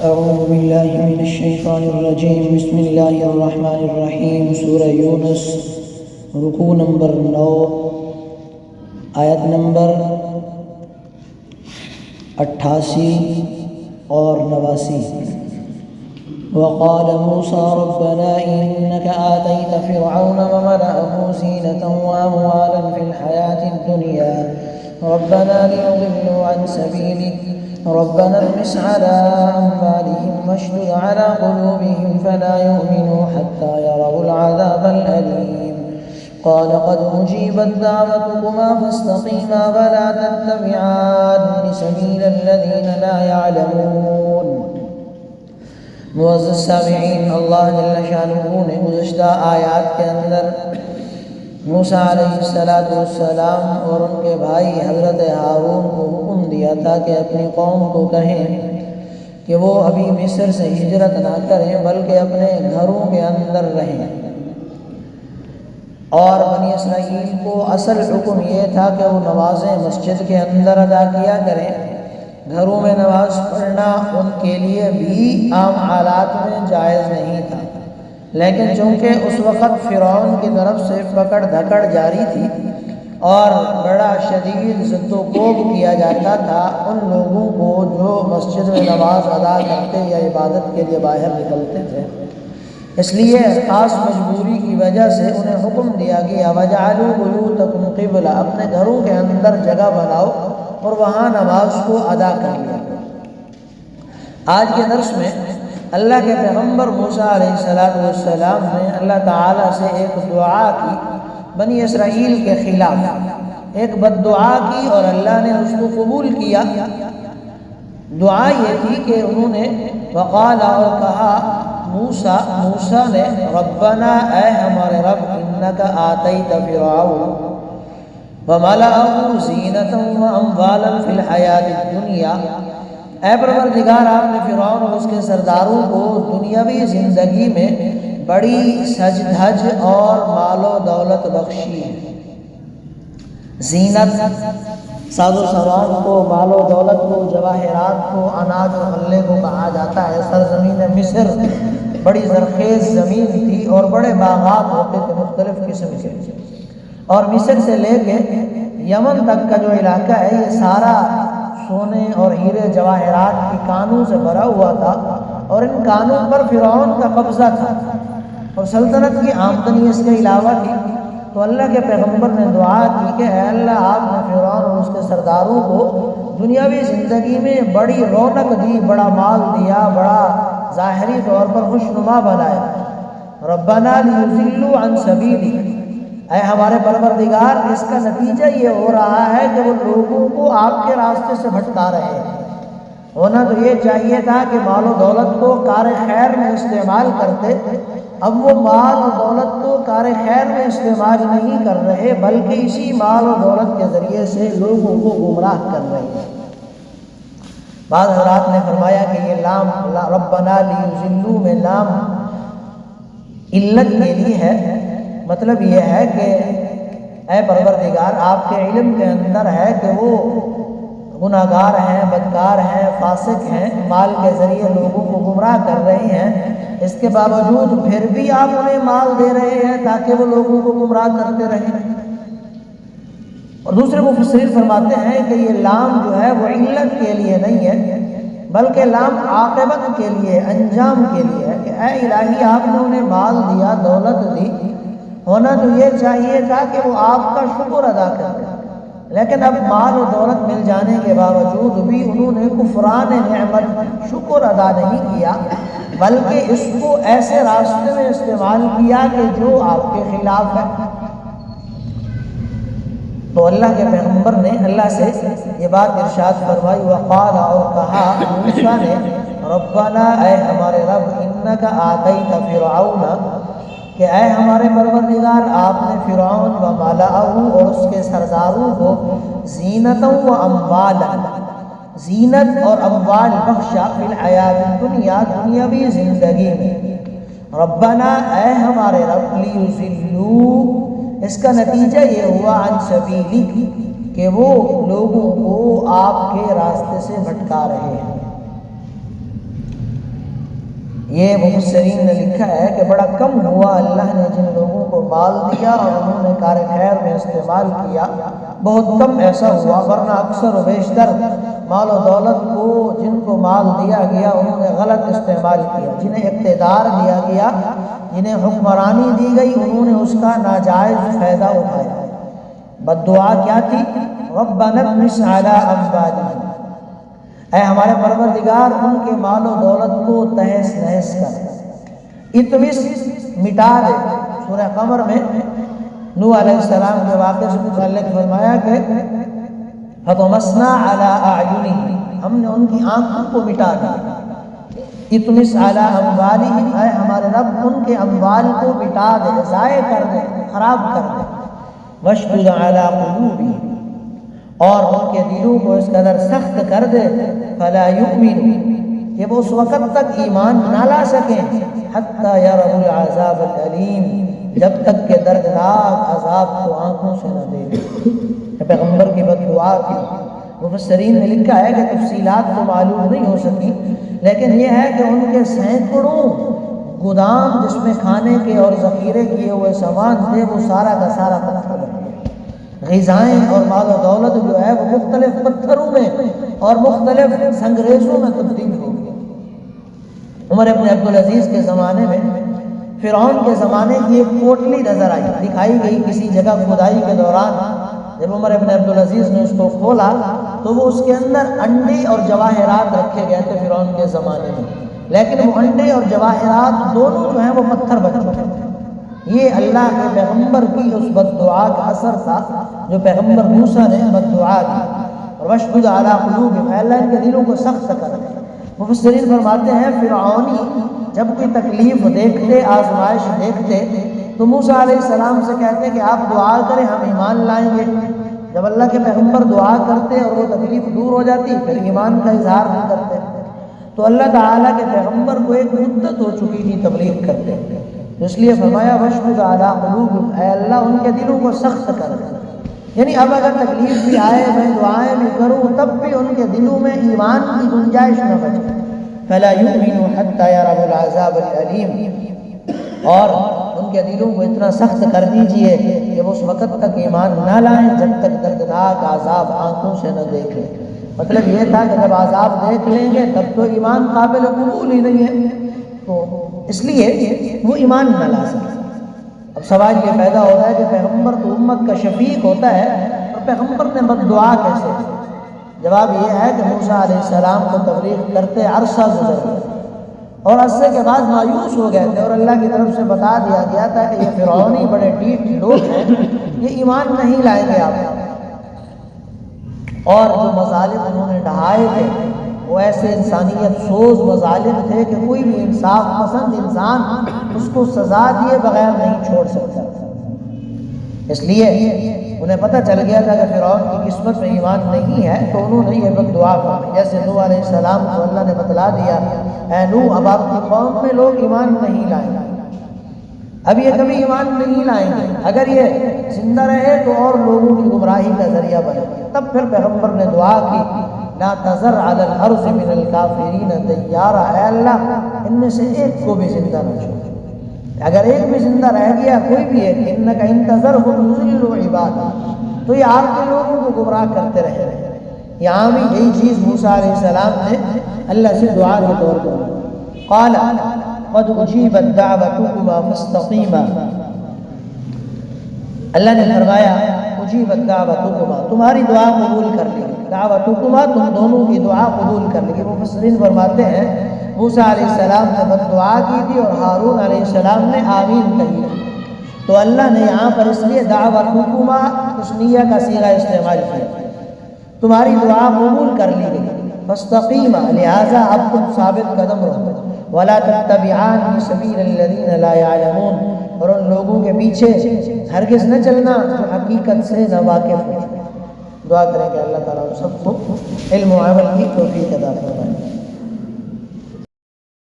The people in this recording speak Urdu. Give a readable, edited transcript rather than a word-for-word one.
اعوذ باللہ من الشیطان الرجیم بسم اللہ الرحمن الرحیم سورہ یونس رکوع نمبر 9 آیت نمبر 88 اور 89۔ وقال موسى ربنا إنك آتيت فرعون وملأه زينة وأموالا في الحياة الدنيا ربنا ليضلوا عن سبيلك ربنا اطمس على أموالهم واشدد على قلوبهم فلا يؤمنوا حتى يروا العذاب الأليم قال قد أجيبت دعوتكما فاستقيما ولا تتبعان سبيل الذين لا يعلمون۔ معزز سامعین، اللہ جل شانہ نے گزشتہ آیات کے اندر موسیٰ علیہ السلام اور ان کے بھائی حضرت ہارون کو حکم دیا تھا کہ اپنی قوم کو کہیں کہ وہ ابھی مصر سے ہجرت نہ کریں بلکہ اپنے گھروں کے اندر رہیں، اور بنی اسرائیل کو اصل حکم یہ تھا کہ وہ نمازیں مسجد کے اندر ادا کیا کریں۔ گھروں میں نماز پڑھنا ان کے لیے بھی عام حالات میں جائز نہیں تھا، لیکن چونکہ اس وقت فرعون کی طرف سے پکڑ دھکڑ جاری تھی اور بڑا شدید ضد و کوب کیا جاتا تھا ان لوگوں کو جو مسجد میں نماز ادا کرتے یا عبادت کے لیے باہر نکلتے تھے، اس لیے خاص مجبوری کی وجہ سے انہیں حکم دیا گیا وَجَعَلُوا بُيُوتَكُمْ قِبْلَةً، اپنے گھروں کے اندر جگہ بناؤ اور وہاں نماز کو ادا کر لیا۔ آج کے درس میں اللہ کے پیغمبر موسیٰ علیہ السلام نے اللہ تعالیٰ سے ایک دعا کی، بنی اسرائیل کے خلاف ایک بد دعا کی اور اللہ نے اس کو قبول کیا۔ دعا یہ تھی کہ انہوں نے وقال اور کہا موسیٰ نے ربنا، اے ہمارے رب، انک آتیت فرعون وملأه زینۃ واموالا فی الحیاۃ الدنیا، اے پروردگار آپ نے فرعون اور اس کے سرداروں کو دنیاوی زندگی میں بڑی سج دھج اور مال و دولت بخشی ہے۔ زینت ساز و سامان کو، مال و دولت کو، جواہرات کو، اناج و غلے کو کہا جاتا ہے۔ سرزمین مصر بڑی زرخیز زمین تھی اور بڑے باغات ہوتے تھے مختلف قسم کے، اور مصر سے لے کے یمن تک کا جو علاقہ ہے یہ سارا سونے اور ہیرے جواہرات کی کانوں سے بھرا ہوا تھا، اور ان کانوں پر فرعون کا قبضہ تھا اور سلطنت کی آمدنی اس کے علاوہ تھی۔ تو اللہ کے پیغمبر نے دعا کی کہ اے اللہ، آپ نے فرعون اور اس کے سرداروں کو دنیاوی زندگی میں بڑی رونق دی، بڑا مال دیا، بڑا ظاہری طور پر خوشنما بنایا۔ ربنا لیضلوا عن سبیلک، اے ہمارے پروردگار، اس کا نتیجہ یہ ہو رہا ہے کہ وہ لوگوں کو آپ کے راستے سے بھٹکا رہے ہیں۔ ہونا تو یہ چاہیے تھا کہ مال و دولت کو کار خیر میں استعمال کرتے، اب وہ مال و دولت کو کار خیر میں استعمال نہیں کر رہے بلکہ اسی مال و دولت کے ذریعے سے لوگوں کو گمراہ کر رہے ہیں۔ بعض حضرات نے فرمایا کہ یہ لام ربنا لیضلوا میں لام علت کے لیے ہے، مطلب یہ ہے کہ اے پروردگار، آپ کے علم کے اندر ہے کہ وہ گناہگار ہیں، بدکار ہیں، فاسق ہیں، مال کے ذریعے لوگوں کو گمراہ کر رہے ہیں، اس کے باوجود پھر بھی آپ انہیں مال دے رہے ہیں تاکہ وہ لوگوں کو گمراہ کرتے رہیں۔ اور دوسرے مفسرین فرماتے ہیں کہ یہ لام جو ہے وہ علت کے لیے نہیں ہے بلکہ لام عاقبت کے لیے، انجام کے لیے ہے کہ اے الہی، آپ نے انہیں مال دیا، دولت دی، ہونا تو یہ چاہیے تھا کہ وہ آپ کا شکر ادا کریں، لیکن اب مال و دولت مل جانے کے باوجود بھی انہوں نے کفران نعمت، شکر ادا نہیں کیا بلکہ اس کو ایسے راستے میں استعمال کیا کہ جو آپ کے خلاف ہے۔ تو اللہ کے پیغمبر نے اللہ سے یہ بات ارشاد فرمائی، وقال اور کہا موسیٰ نے ربنا، اے ہمارے رب، انک آتیت فرعون، کہ اے ہمارے پروردگار، آپ نے فرعون و ملأہ اور اس کے سرداروں کو زینت و اموالا، زینت اور اموال بخشا، فی الحیات الدنیا، دنیاوی زندگی میں۔ ربنا، اے ہمارے رب، لیضلوا، اس کا نتیجہ یہ ہوا عن سبیلک، کہ وہ لوگوں کو آپ کے راستے سے بھٹکا رہے ہیں۔ یہ مفسرین نے لکھا ہے کہ بڑا کم ہوا اللہ نے جن لوگوں کو مال دیا اور انہوں نے کار خیر میں استعمال کیا، بہت کم ایسا ہوا، ورنہ اکثر و بیشتر مال و دولت کو جن کو مال دیا گیا انہوں نے غلط استعمال کیا، جنہیں اقتدار دیا گیا، جنہیں حکمرانی دی گئی، انہوں نے اس کا ناجائز فائدہ اٹھایا۔ بد دعا کیا تھی؟ ربنا اطمس علی اموالہم، اے ہمارے پروردگار ان کے مال و دولت کو تہس نہس کر، اطمس مٹا دے۔ سورہ قمر میں نوح علیہ السلام کے واقعے سے متعلق فرمایا کہ فطمسنا علی اعینہم، ہم نے ان کی آنکھوں کو مٹا دیا۔ اطمس علی اموالہم، اے ہمارے رب ان کے اموال کو مٹا دے، ضائع کر دے، خراب کر دے۔ واشدد علی قلوبہم، اور ان کے دلوں کو اس قدر سخت کر دے، فلا یؤمنوا، کہ وہ اس وقت تک ایمان نہ لا سکیں، حتی یروا العذاب العلیم، جب تک کہ دردناک عذاب کو آنکھوں سے نہ دیکھیں۔ پیغمبر کی بد دعا تھی۔ مفسرین نے لکھا ہے کہ تفصیلات تو معلوم نہیں ہو سکی، لیکن یہ ہے کہ ان کے سینکڑوں گودام جس میں کھانے کے اور ذخیرے کیے ہوئے سامان تھے وہ سارا کا سارا پتھر بن گیا۔ غذائیں اور مال و دولت جو ہے وہ مختلف پتھروں میں اور مختلف سنگریزوں میں تبدیل ہو گئی۔ عمر ابن عبدالعزیز کے زمانے میں فرعون کے زمانے کی ایک پوٹلی نظر آئی، دکھائی گئی کسی جگہ کھدائی کے دوران۔ جب عمر ابن عبدالعزیز نے اس کو کھولا تو وہ اس کے اندر انڈے اور جواہرات رکھے گئے تھے فرعون کے زمانے میں، لیکن وہ انڈے اور جواہرات دونوں جو ہیں وہ پتھر بن چکے تھے۔ یہ اللہ کے پیغمبر کی اس بد دعا کا اثر تھا جو پیغمبر موسیٰ نے بد دعا کی۔ اور واشدد علی قلوبہم، اللہ ان کے دلوں کو سخت کر دے۔ مفسرین فرماتے ہیں فرعونی جب کوئی تکلیف دیکھتے، آزمائش دیکھتے تو موسیٰ علیہ السلام سے کہتے کہ آپ دعا کریں ہم ایمان لائیں گے۔ جب اللہ کے پیغمبر دعا کرتے اور وہ تکلیف دور ہو جاتی پھر ایمان کا اظہار نہیں کرتے۔ تو اللہ تعالیٰ کے پیغمبر کو ایک مدت ہو چکی تھی تبلیغ کرتے، اس لیے فرمایا واشدد علی قلوبہم، اے اللہ ان کے دلوں کو سخت کر دے۔ یعنی اب اگر تکلیف بھی آئے، میں دعائیں بھی کروں، تب بھی ان کے دلوں میں ایمان کی گنجائش نہ بچے۔ فلا یؤمنوا حتی یروا العذاب العلیم، اور ان کے دلوں کو اتنا سخت کر دیجئے کہ وہ اس وقت تک ایمان نہ لائیں جب تک دردناک عذاب آنکھوں سے نہ دیکھیں۔ مطلب یہ تھا کہ جب عذاب دیکھ لیں گے تب تو ایمان قابل قبول ہی نہیں ہے، تو اس لیے وہ ایمان نہ لا سکے۔ اب سوال یہ پیدا ہو رہا ہے کہ پیغمبر تو امت کا شفیق ہوتا ہے اور پیغمبر نے بد دعا کیسے؟ جواب یہ ہے کہ موسیٰ علیہ السلام کو تبلیغ کرتے عرصہ گزر گیا اور عرصے کے بعد مایوس ہو گئے تھے، اور اللہ کی طرف سے بتا دیا گیا تھا کہ یہ فرعونی بڑے ڈھیٹ لوگ ہیں، یہ ایمان نہیں لائیں گے آپ۔ اور جو مظالم انہوں نے ڈھائے تھے وہ ایسے انسانیت سوز مظالم تھے کہ کوئی بھی انصاف پسند انسان اس کو سزا دیے بغیر نہیں چھوڑ سکتا۔ اس لیے انہیں پتہ چل گیا تھا کہ فرعون کی قسمت میں ایمان نہیں ہے، تو انہوں نے یہ بد دعا کی۔ جیسے نوح علیہ السلام کو اللہ نے بتلا دیا، اے نوح اب آپ کی قوم میں لوگ ایمان نہیں لائیں گے، اب یہ کبھی ایمان نہیں لائیں گے، اگر یہ زندہ رہے تو اور لوگوں کی گمراہی کا ذریعہ بنے۔ تب پھر پیغمبر نے دعا کی، لا تذر علی الارض من الکافرین دیارا، اے اللہ ان میں سے ایک کو بھی زندہ نہ چھوڑ، اگر ایک بھی زندہ رہ گیا کوئی بھی ایک، انک ان تذرهم یضلوا عبادک، تو یہ آپ کے لوگوں کو گمراہ کرتے رہے۔ یہاں بھی یہی چیز موسیٰ علیہ السلام نے اللہ سے دعا کے طور پر قال قد اجیبت دعوتکما فاستقیما، اللہ نے فرمایا اجیبت دعوتکما، تمہاری دعا قبول کر لی، دعوتکما تم دونوں کی دعا قبول کر لی۔ مفسرین فرماتے ہیں موسیٰ علیہ السلام نے بد دعا کی تھی اور ہارون علیہ السلام نے آمین کہی، تو اللہ نے یہاں پر اس لیے دعوتکما تثنیہ کا صیغہ استعمال کیا، تمہاری دعا قبول کر لی گئی۔ فاستقیما، لہٰذا اب تم ثابت قدم رہو، ولا تتبعان سبیل الذین لا یعلمون، اور ان لوگوں کے پیچھے ہرگز نہ چلنا جو حقیقت سے نہ واقف ہو۔ دعا کریں کہ اللہ تعالیٰ ہم سب کو علم و عمل کی توفیق عطا فرمائے۔